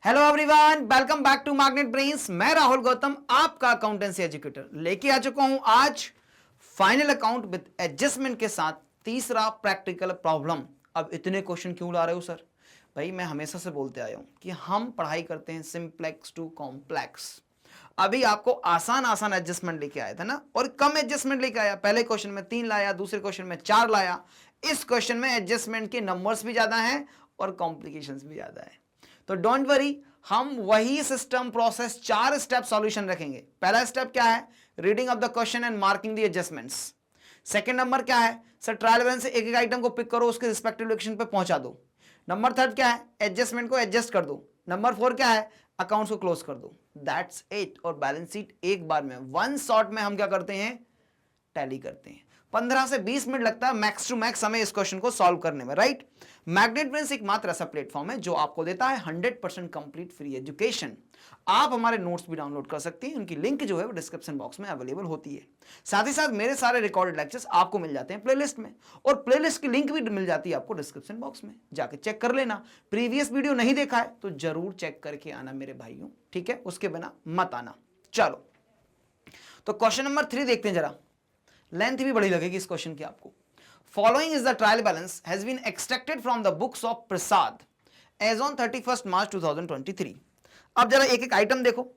Hello everyone, welcome back to Magnet Brains. मैं राहुल गौतम, आपका accountancy educator, लेके आ चुका हूं आज फाइनल अकाउंट विद एडजस्टमेंट के साथ तीसरा प्रैक्टिकल प्रॉब्लम। अब इतने क्वेश्चन क्यों ला रहे हो सर? भाई मैं हमेशा से बोलते आया हूं कि हम पढ़ाई करते हैं सिंप्लेक्स टू कॉम्प्लेक्स। अभी आपको आसान आसान एडजस्टमेंट लेके आया था ना, और कम एडजस्टमेंट लेके आया। पहले क्वेश्चन में 3 लाया, दूसरे क्वेश्चन में 4 लाया। इस क्वेश्चन में एडजस्टमेंट के नंबर्स भी ज्यादा हैं और कॉम्प्लिकेशंस भी ज्यादा है। तो डोंट वरी, हम वही सिस्टम प्रोसेस 4 स्टेप सॉल्यूशन रखेंगे। पहला स्टेप क्या है? Reading of the question and marking the adjustments. Second number क्या है? सर ट्रायल बैलेंस से एक एक आइटम को पिक करो, उसके रिस्पेक्टिव लोकेशन पे पहुंचा दो। नंबर थर्ड क्या है? एडजस्टमेंट को एडजस्ट कर दो। नंबर 4 क्या है? अकाउंट्स को क्लोज कर दो। That's it. और बैलेंस शीट एक बार में, वन शॉट में हम क्या करते हैं? टैली करते हैं। 15 से 20 मिनट लगता है मैक्स टू मैक्स हमें इस क्वेश्चन को सॉल्व करने में, राइट? मैग्नेट ब्रेन्स एकमात्र ऐसा प्लेटफॉर्म है जो आपको देता है 100% कंप्लीट फ्री एजुकेशन। आप हमारे नोट्स भी डाउनलोड कर सकते हैं, उनकी लिंक जो है वो डिस्क्रिप्शन बॉक्स में अवेलेबल होती है। साथ ही साथ मेरे सारे रिकॉर्डेड लेक्चर्स आपको मिल जाते हैं प्लेलिस्ट में, और प्लेलिस्ट की लिंक भी मिल जाती है आपको डिस्क्रिप्शन बॉक्स में, जाके चेक कर लेना। प्रीवियस वीडियो नहीं देखा है तो जरूर चेक करके आना मेरे भाइयों, ठीक है? उसके बिना मत आना। चलो तो क्वेश्चन नंबर 3 देखते हैं जरा। लेंथ भी बड़ी लगेगी इस क्वेश्चन की आपको। Following is the trial balance has been extracted from the books of Prasad as on 31 March 2023। अब जरा एक एक आइटम देखो,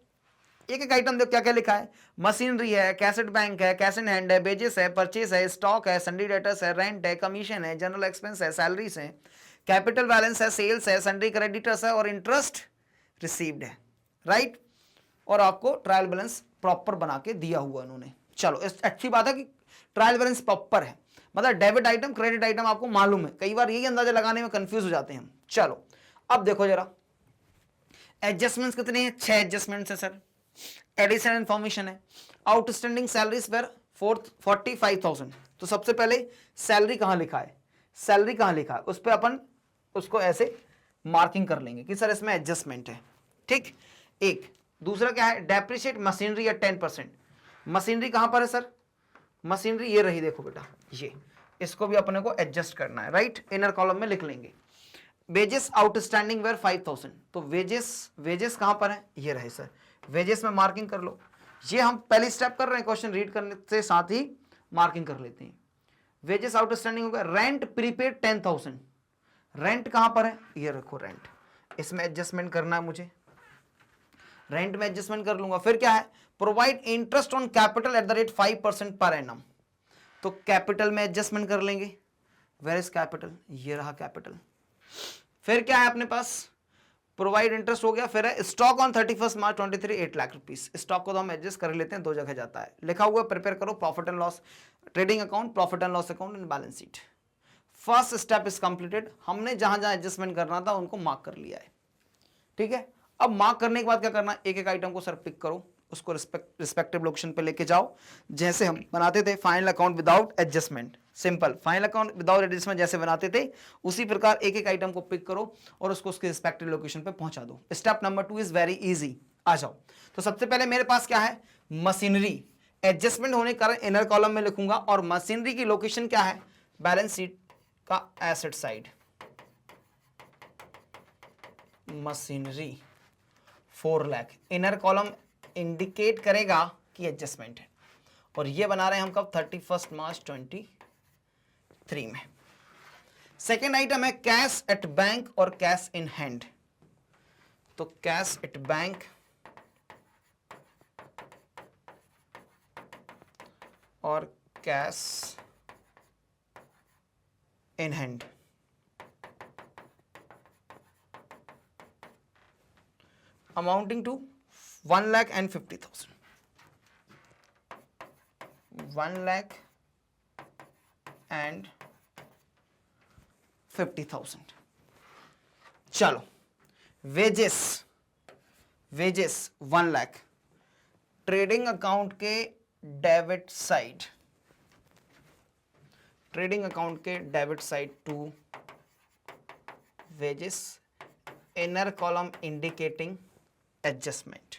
एक एक आइटम देखो क्या क्या लिखा है। मशीनरी है, कैसेट बैंक है, कैश इन हैंड है, बेजेस है, परचेस है, स्टॉक है, सन्डी डेटर्स है, रेंट है, कमीशन है, जनरल एक्सपेंस है, सैलरीज है, कैपिटल बैलेंस है, सेल्स है, सन्डी क्रेडिटर्स है और इंटरेस्ट रिसीव्ड है, राइट? और आपको ट्रायल बैलेंस प्रॉपर बना के दिया हुआ उन्होंने। चलो अच्छी बात है कि ट्रायल बैलेंस प्रॉपर है, मतलब डेबिट आइटम क्रेडिट आइटम आपको मालूम है। कई बार यही अंदाजा लगाने में कंफ्यूज हो जाते हैं हम। चलो अब देखो जरा, एडजस्टमेंट्स कितने हैं? 6 एडजस्टमेंट्स है सर। एडिशनल इंफॉर्मेशन है। Outstanding salaries were 45,000। तो सबसे पहले सैलरी कहां लिखा है? सैलरी कहां लिखा है उस पर अपन उसको ऐसे मार्किंग कर लेंगे कि सर इसमें एडजस्टमेंट है, ठीक? एक दूसरा क्या है? डेप्रिशिएट मशीनरी या 10%। मशीनरी कहां पर है सर? मशीनरी ये रही, देखो बेटा, ये इसको भी अपने को एडजस्ट करना है, राइट? इनर कॉलम में लिख लेंगे। Wages outstanding were 5,000। तो वेजेस कहां पर है? ये रहे सर, वेजेस में मार्किंग कर लो। ये हम पहली स्टेप कर रहे हैं, क्वेश्चन रीड करने से साथ ही मार्किंग कर लेते हैं। वेजेस आउटस्टैंडिंग हो गया। Rent prepaid 10,000। रेंट कहां पर है? ये रखो रेंट, इसमें एडजस्टमेंट करना है मुझे, रेंट में एडजस्टमेंट कर लूंगा। फिर क्या है? Provide interest on capital at the rate 5% per annum. तो कैपिटल में एडजस्टमेंट कर लेंगे। Where is capital? ये रहा कैपिटल। फिर क्या है अपने पास? प्रोवाइड इंटरेस्ट हो गया। फिर है stock on 31 March 23 8 lakh rupees. Stock को तो हम एडजस्ट कर लेते हैं, दो जगह जाता है। लिखा हुआ प्रिपेयर करो profit and loss, trading account, profit and loss account and balance sheet. First step is completed. हमने जहां जहां एडजस्टमेंट करना था उनको मार्क कर लिया है, ठीक है? अब मार्क करने के बाद क्या करना? एक एक आइटम को सर पिक करो, उसको रिस्पेक्टिव लोकेशन पे लेके जाओ, जैसे हम बनाते थे final account without adjustment. Simple final account without adjustment जैसे बनाते थे उसी प्रकार एक एक आइटम को पिक करो और उसको उसके रिस्पेक्टिव लोकेशन पे पहुंचा दो। Step number 2 is very easy. आ जाओ। तो सबसे पहले मेरे पास क्या है? मशीनरी। एडजस्टमेंट होने के कारण इनर कॉलम में लिखूंगा, और मशीनरी की लोकेशन क्या है? बैलेंस शीट का asset side. Machinery 4 lakh. Inner column indicate करेगा कि एडजस्टमेंट है, और ये बना रहे हैं हम कब? 31 मार्च 23 में। सेकेंड आइटम है कैश एट बैंक और कैश इन हैंड। तो कैश एट बैंक और cash in hand. Amounting to 1,50,000। 1,50,000। चलो वेजेस 1 लाख। ट्रेडिंग अकाउंट के डेबिट साइड, ट्रेडिंग अकाउंट के debit side to wages, inner column indicating adjustment,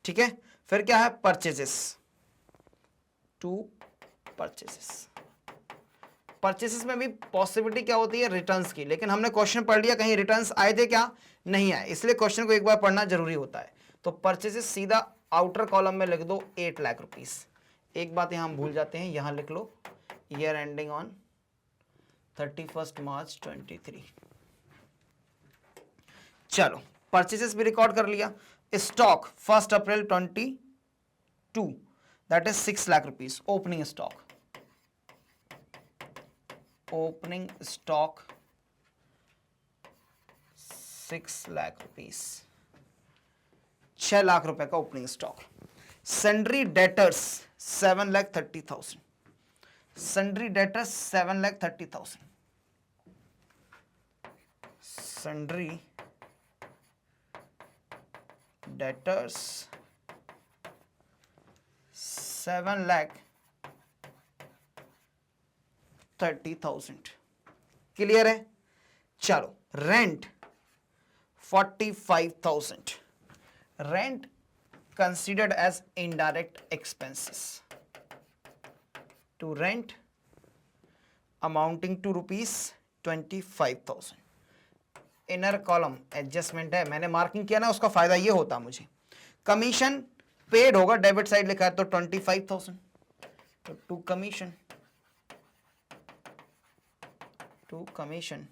ठीक है? फिर क्या है? Purchases, to purchases. परचेसेस में भी पॉसिबिलिटी क्या होती है? रिटर्न्स की। लेकिन हमने क्वेश्चन पढ़ लिया, कहीं रिटर्न्स आए थे क्या? नहीं आए, इसलिए क्वेश्चन को एक बार पढ़ना जरूरी होता है। तो परचेजेस सीधा आउटर कॉलम में लिख दो 8 लाख रुपीस। एक बात यहां हम भूल जाते हैं, यहां लिख लो ईयर एंडिंग ऑन 31 मार्च 23। चलो परचेजेस भी रिकॉर्ड कर लिया। Stock 1 April 22 that is 6 lakh rupees. Opening stock, opening stock 6 lakh rupees, 6 lakh रुपए का opening stock. Sundry debtors 7,30,000, sundry debtors 7,30,000, sundry debtors 7,30,000। Clear है? चलो rent 45,000, rent considered as indirect expenses to rent amounting to ₹25,000। Inner column adjustment है, मैंने marking किया ना, उसका फायदा ये होता मुझे। कमीशन पेड होगा, डेबिट साइड लिखा है तो 25,000, तो to commission, to commission,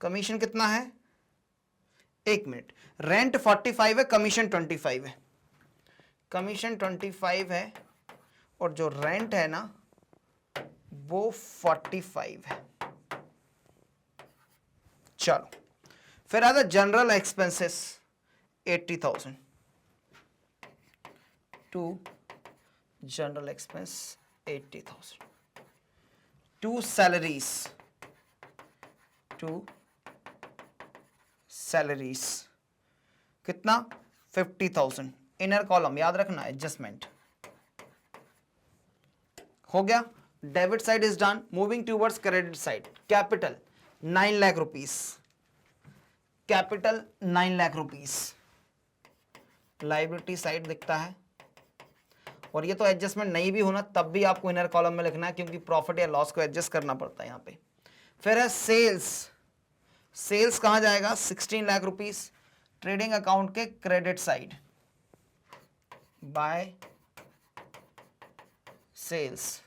commission कितना है? एक मिनट, रेंट 45 है, कमीशन 25 है, कमीशन 25 है और जो रेंट है ना वो 45 है। चलो फिर आता general expenses 80,000 to general expense 80,000 to salaries, to salaries कितना? 50,000। इनर कॉलम याद रखना एडजस्टमेंट हो गया। Debit side is done, moving towards credit side. Capital 9 lakh rupees, capital 9 lakh rupees. Liability side दिखता है, और ये तो एडजस्टमेंट नहीं भी होना तब भी आपको इनर कॉलम में लिखना है, क्योंकि प्रॉफिट या लॉस को एडजस्ट करना पड़ता है यहां पे। फिर है सेल्स, सेल्स कहां जाएगा? 16 लाख रुपीस ट्रेडिंग अकाउंट के credit side, by sales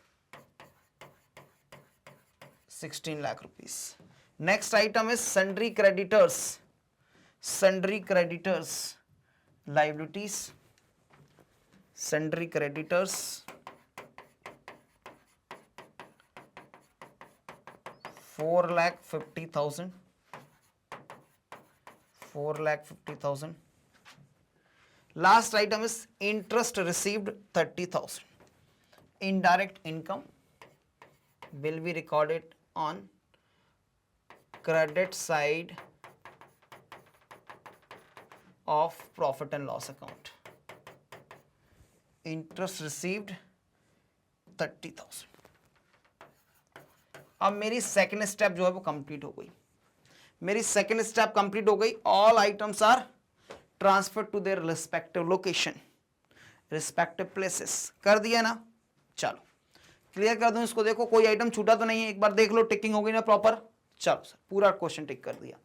16 lakh rupees. Next item is sundry creditors, sundry creditors liabilities, sundry creditors 4,50,000, 4,50,000। Last item is interest received 30,000. Indirect income will be recorded on credit side of profit and loss account. Interest received 30,000। अब मेरी second step जो है वो complete हो गई, मेरी second step complete हो गई। All items are transfer to their respective location, respective places. कर दिया ना? चलो क्लियर कर दूं इसको। देखो कोई आइटम छूटा तो नहीं है, एक बार देख लो, टिकिंग हो गई ना प्रॉपर। चलो सर पूरा क्वेश्चन टिक कर दिया।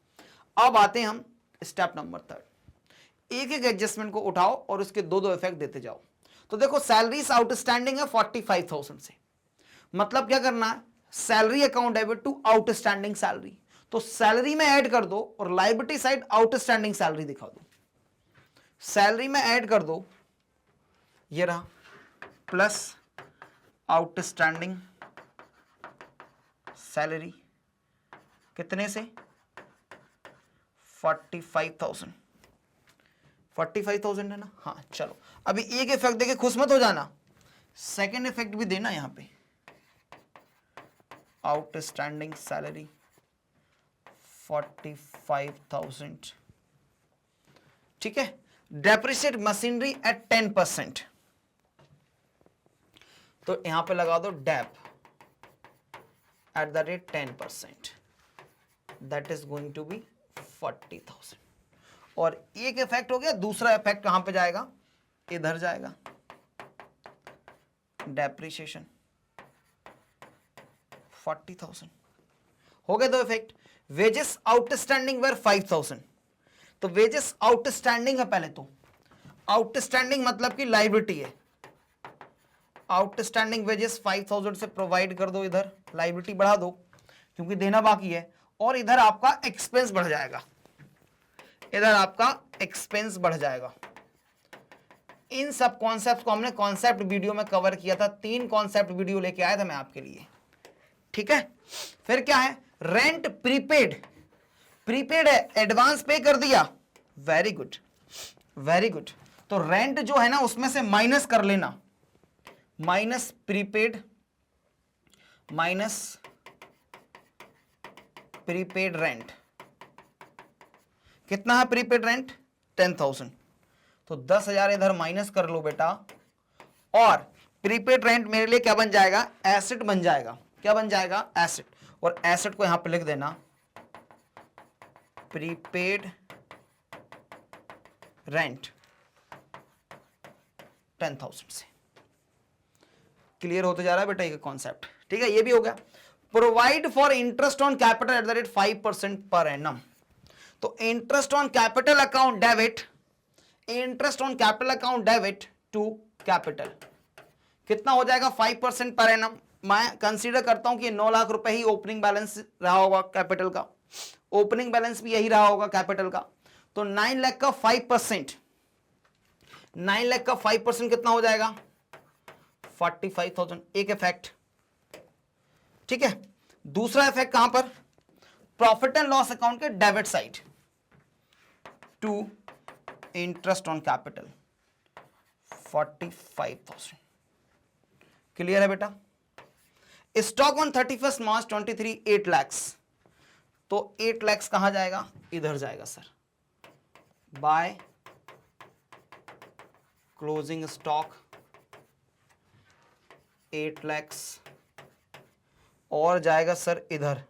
अब आते हैं हम स्टेप नंबर 3। एक एक एडजस्टमेंट को उठाओ और उसके दो दो इफेक्ट देते जाओ। तो देखो सैलरीज आउटस्टैंडिंग है 45,000 से, मतलब क्या करना है? Salary account debit to outstanding salary, तो सैलरी में ऐड कर दो और लायबिलिटी साइड आउटस्टैंडिंग सैलरी दिखा दो। सैलरी में ऐड कर दो, ये रहा, प्लस आउटस्टैंडिंग सैलरी कितने से? 45,000, 45,000 है ना? हाँ चलो अभी एक इफेक्ट देके खुश मत हो जाना, सेकेंड इफेक्ट भी देना यहां पे। आउटस्टैंडिंग सैलरी 45,000, ठीक है। डेप्रिसिएट मशीनरी एट 10%, तो यहां पे लगा दो dep at the rate 10%, that is going to be 40,000। और एक इफेक्ट हो गया, दूसरा इफेक्ट कहां पे जाएगा? इधर जाएगा, डेप्रिसिएशन 40,000 हो गए दो इफेक्ट। वेजेस आउटस्टैंडिंग वेर 5000, तो वेजेस आउटस्टैंडिंग है पहले तो, आउटस्टैंडिंग मतलब कि लाइबिलिटी है, आउटस्टैंडिंग वेजेस 5000 से प्रोवाइड कर दो, इधर लाइबिलिटी बढ़ा दो क्योंकि देना बाकी है, और इधर आपका एक्सपेंस बढ़ जाएगा, इधर आपका एक्सपेंस बढ़ जाएगा। इन सब कॉन्सेप्ट को हमने कॉन्सेप्ट वीडियो में कवर किया था, 3 कॉन्सेप्ट वीडियो लेके आया था मैं आपके लिए, ठीक है। फिर क्या है, रेंट प्रीपेड, प्रीपेड है, एडवांस पे कर दिया, वेरी गुड वेरी गुड। तो रेंट जो है ना उसमें से माइनस कर लेना, minus prepaid, minus prepaid rent, कितना है प्रीपेड रेंट 10,000, तो 10,000 इधर माइनस कर लो बेटा, और प्रीपेड रेंट मेरे लिए क्या बन जाएगा, एसेट बन जाएगा, क्या बन जाएगा, एसेट, और एसेट को यहां पे लिख देना प्रीपेड रेंट 10,000 से। क्लियर होते जा रहा है बेटा ये कॉन्सेप्ट, ठीक है। ये भी हो गया। Provide for interest on capital at the rate 5% per annum, तो interest on capital account debit, interest on capital account debit to capital, कितना हो जाएगा 5% पर एनम। मैं कंसीडर करता हूं कि 9 लाख रुपए ही ओपनिंग बैलेंस रहा होगा कैपिटल का, ओपनिंग बैलेंस भी यही रहा होगा कैपिटल का, तो 9 लाख का 5%, 9 लाख का 5% कितना हो जाएगा 45,000, एक इफेक्ट, ठीक है। दूसरा इफेक्ट कहां पर, प्रॉफिट एंड लॉस अकाउंट के debit side to interest on capital 45,000, clear है बेटा। स्टॉक ऑन 31 मार्च 23 8 lakhs, तो 8 lakhs कहां जाएगा, इधर जाएगा sir, by closing stock 8 lakhs, और जाएगा सर इधर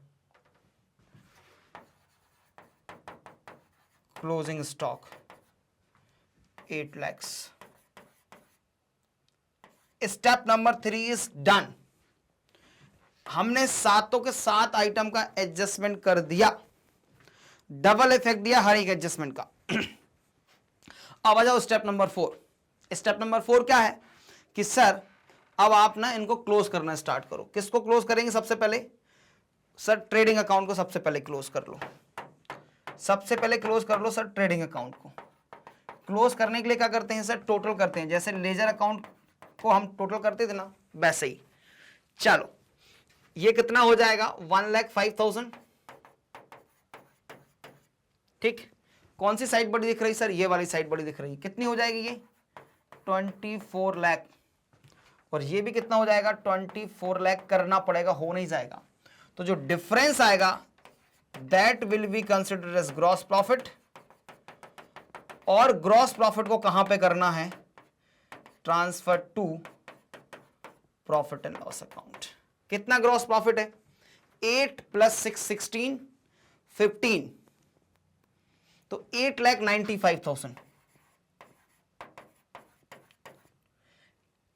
closing stock 8 lakhs। Step number 3 is done, हमने सातों के 7 आइटम का एडजस्टमेंट कर दिया, डबल इफेक्ट दिया हर एक एडजस्टमेंट का। अब आ जाओ स्टेप नंबर 4। स्टेप नंबर 4 क्या है कि सर अब आप ना इनको क्लोज करना स्टार्ट करो। किसको क्लोज करेंगे सबसे पहले, सर ट्रेडिंग अकाउंट को सबसे पहले क्लोज कर लो, सबसे पहले क्लोज कर लो सर ट्रेडिंग अकाउंट को। क्लोज करने के लिए क्या करते हैं सर, टोटल करते हैं, जैसे लेजर अकाउंट को हम टोटल करते थे ना वैसे ही। चलो ये कितना हो जाएगा 1,05,000, ठीक। कौन सी साइड बड़ी दिख रही सर, ये वाली साइड बड़ी दिख रही है, कितनी हो जाएगी ये 24 लाख, और ये भी कितना हो जाएगा 24 लाख करना पड़ेगा, हो नहीं जाएगा, तो जो डिफरेंस आएगा that will be considered as gross profit, और ग्रॉस प्रॉफिट को कहां पे करना है, transfer to profit and loss account. कितना ग्रॉस प्रॉफिट है 8 + 6 16 15, तो 8,95,000,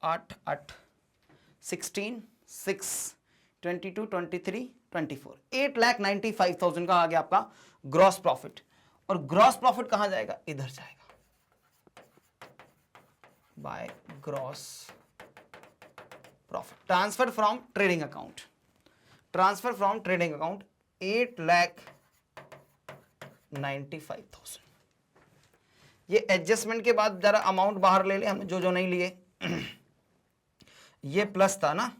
8 8 16 6 22 23 24, 8,95,000 का आ गया आपका ग्रॉस प्रॉफिट। और ग्रॉस प्रॉफिट कहां जाएगा, इधर जाएगा by gross profit, transfer from trading account, transfer from trading account 8,95,000। ये एडजस्टमेंट के बाद जरा अमाउंट बाहर ले ले हमने, जो जो नहीं लिए ये प्लस था ना,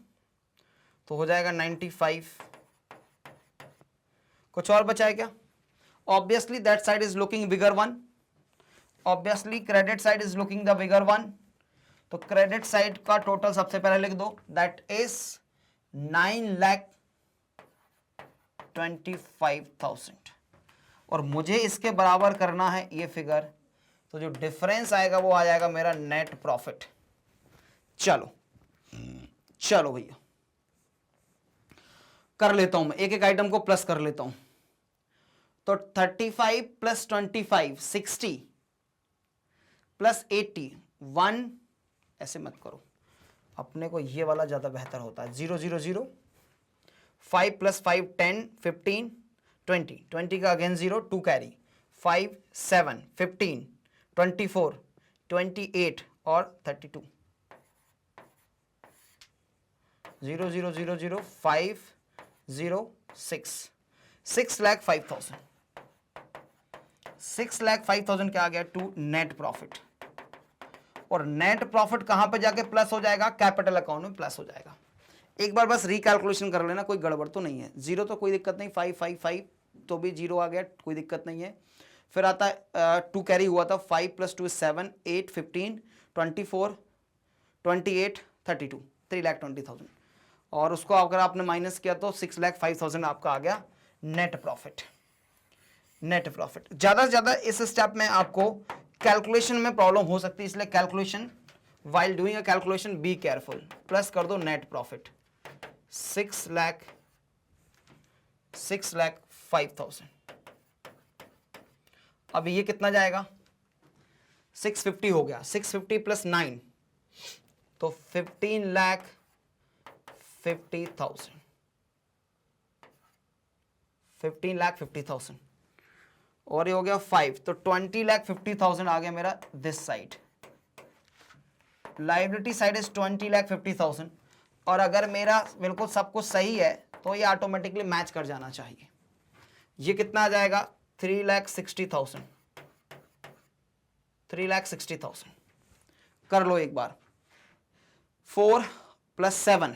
तो हो जाएगा 95, कुछ और बचा है क्या, obviously that side is looking bigger one, obviously credit side is looking the bigger one, तो क्रेडिट साइड का टोटल सबसे पहले लिख दो, दैट इज 9,25,000, और मुझे इसके बराबर करना है ये फिगर, तो जो डिफरेंस आएगा वो आ जाएगा मेरा नेट प्रॉफिट। चलो चलो भैया कर लेता हूं मैं, एक एक आइटम को प्लस कर लेता हूं, तो 35 + 25 60 + 80 1, ऐसे मत करो, अपने को ये वाला ज्यादा बेहतर होता है, 0 0 0, 5 + 5 10 15 20 का अगेन 0, 2 कैरी, 5 7 15 24 28 और 32, 0 0 0 0 5 0 6, 6,05,000, 6,05,000 क्या आ गया? To net profit. और नेट प्रॉफिट कहां पे जाके प्लस हो जाएगा? कैपिटल अकाउंट में प्लस हो जाएगा। एक बार बस रिकैलकुलेशन कर लेना, कोई गड़बड़ तो नहीं है। 0 तो कोई दिक्कत नहीं, 5 5 5 तो भी 0 आ गया, कोई दिक्कत नहीं है। फिर आता है 2 कैरी हुआ था, 5 + 2 7 8 15 24 28 32, 3,20,000। और उसको अगर आपने माइनस किया तो 6,05,000 आपका आ गया नेट प्रॉफिट। नेट प्रॉफिट ज्यादा से ज्यादा इस स्टेप में आपको कैलकुलेशन में प्रॉब्लम हो सकती है, इसलिए calculation while doing a calculation be careful. Plus कर दो नेट प्रॉफिट 6,05,000। अब ये कितना जाएगा? 650 हो गया, 650 + 9 तो 15,50,000, 15,50,000। और ये हो गया 5 तो 20,50,000 आ गया मेरा this side. Liability side is 20,50,000। और अगर मेरा बिल्कुल सब कुछ सही है तो ये ऑटोमेटिकली मैच कर जाना चाहिए। ये कितना आ जाएगा? 3,60,000, 3,60,000। कर लो एक बार। 4 + 7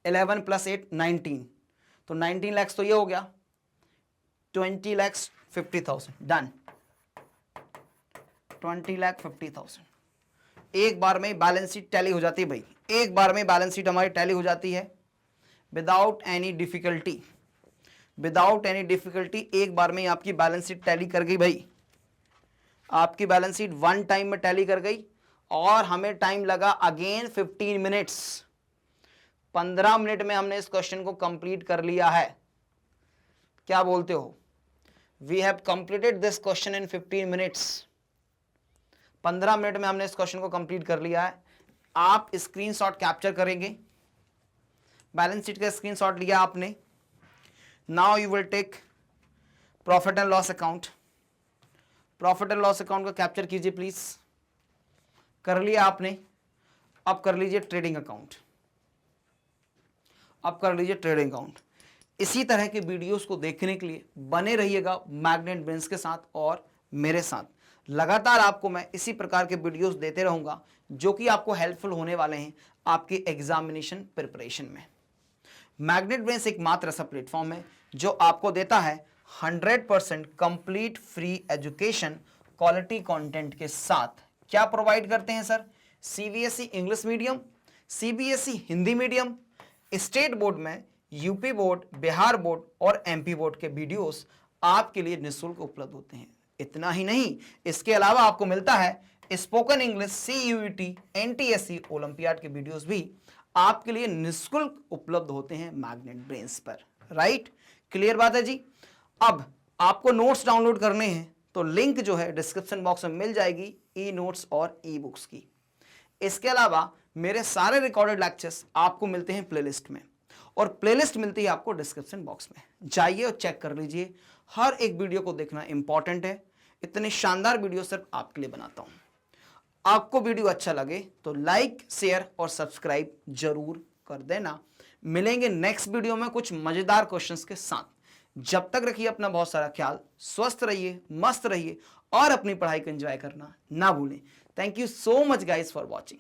11 + 8 19, तो 19 लाख तो ये हो गया 20,50,000। डन, 20,50,000। एक बार में बैलेंस शीट टैली हो जाती है भाई, एक बार में बैलेंस शीट हमारी टैली हो जाती है without any difficulty. Without any difficulty एक बार में आपकी बैलेंस शीट टैली कर गई भाई। आपकी बैलेंस शीट 1 टाइम में टैली कर गई। और हमें टाइम लगा अगेन 15 मिनट्स। 15 मिनट में हमने इस क्वेश्चन को कंप्लीट कर लिया है। क्या बोलते हो? We have completed this question in 15 minutes. 15 minute में हमने इस क्वेश्चन को कंप्लीट कर लिया है। आप स्क्रीनशॉट कैप्चर करेंगे, बैलेंस शीट का स्क्रीनशॉट लिया आपने। Now you will take profit and loss account. Profit and loss account को कैप्चर कीजिए प्लीज। कर लिया आपने। अब कर लीजिए ट्रेडिंग अकाउंट। अब कर लीजिए ट्रेडिंग अकाउंट। इसी तरह के वीडियोस को देखने के लिए बने रहिएगा मैग्नेट ब्रेन्स के साथ और मेरे साथ। लगातार आपको मैं इसी प्रकार के वीडियोस देते रहूंगा जो कि आपको हेल्पफुल होने वाले हैं आपके एग्जामिनेशन प्रिपरेशन में। मैग्नेट ब्रेन्स एक मात्र ऐसा प्लेटफॉर्म है जो आपको देता है 100% complete free education quality content के साथ। क्या प्रोवाइड करते हैं sir? CBSE English medium, CBSE Hindi medium, state board में यूपी बोर्ड, बिहार बोर्ड और एमपी बोर्ड के वीडियोस आपके लिए निःशुल्क उपलब्ध होते हैं। इतना ही नहीं, इसके अलावा आपको मिलता है spoken English, CUET, NTSC, olympiad के वीडियोस भी आपके लिए निःशुल्क उपलब्ध होते हैं मैग्नेट ब्रेन्स पर। राइट, क्लियर बात है जी। अब आपको नोट्स डाउनलोड करने हैं तो लिंक जो है डिस्क्रिप्शन बॉक्स में मिल जाएगी ई नोट्स और ई बुक्स की। इसके अलावा मेरे सारे रिकॉर्डेड लेक्चर्स आपको मिलते हैं प्लेलिस्ट में, और प्लेलिस्ट मिलती है आपको डिस्क्रिप्शन बॉक्स में। जाइए और चेक कर लीजिए। हर एक वीडियो को देखना इंपॉर्टेंट है। इतने शानदार वीडियो सिर्फ आपके लिए बनाता हूं। आपको वीडियो अच्छा लगे तो लाइक, शेयर और सब्सक्राइब जरूर कर देना। मिलेंगे नेक्स्ट वीडियो में कुछ मजेदार क्वेश्चंस के साथ। जब तक रखिए अपना बहुत सारा ख्याल, स्वस्थ रहिए, मस्त रहिए और अपनी पढ़ाई को एंजॉय करना ना भूलें। Thank you so much guys for watching.